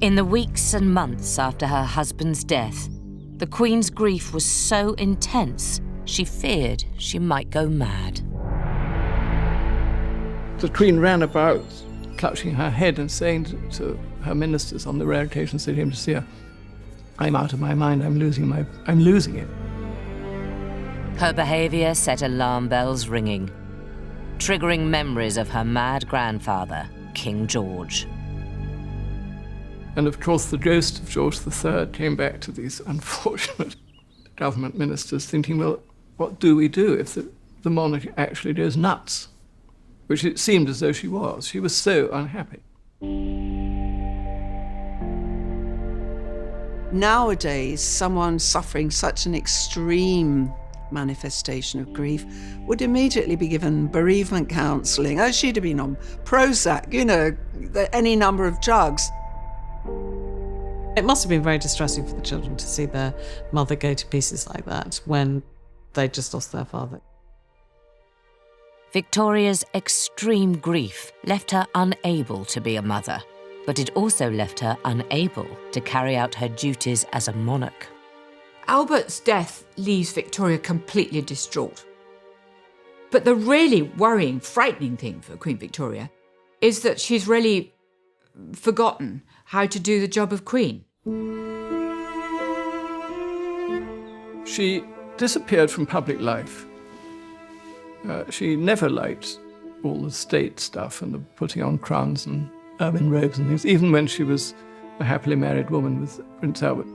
In the weeks and months after her husband's death, the Queen's grief was so intense, she feared she might go mad. The Queen ran about, clutching her head and saying to her ministers on the rare occasions they came to see her, "I'm out of my mind, I'm losing it." Her behaviour set alarm bells ringing, triggering memories of her mad grandfather, King George. And of course the ghost of George III came back to these unfortunate government ministers thinking, well, what do we do if the monarch actually goes nuts? Which it seemed as though she was. She was so unhappy. Nowadays, someone suffering such an extreme manifestation of grief would immediately be given bereavement counselling. Oh, she'd have been on Prozac, any number of drugs. It must have been very distressing for the children to see their mother go to pieces like that when they just lost their father. Victoria's extreme grief left her unable to be a mother, but it also left her unable to carry out her duties as a monarch. Albert's death leaves Victoria completely distraught. But the really worrying, frightening thing for Queen Victoria is that she's really forgotten how to do the job of Queen. She disappeared from public life. She never liked all the state stuff and the putting on crowns and ermine robes and things, even when she was a happily married woman with Prince Albert.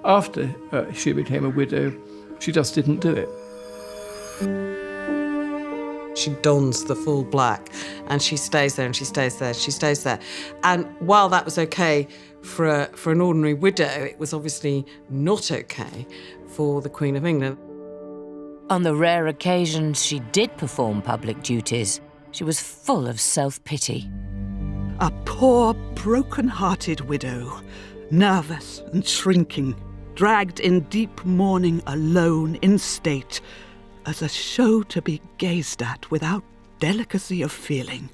After she became a widow, she just didn't do it. She dons the full black and she stays there and she stays there, she stays there. And while that was okay for an ordinary widow, it was obviously not okay for the Queen of England. On the rare occasions she did perform public duties, she was full of self-pity. A poor, broken-hearted widow, nervous and shrinking, dragged in deep mourning alone in state, as a show to be gazed at without delicacy of feeling.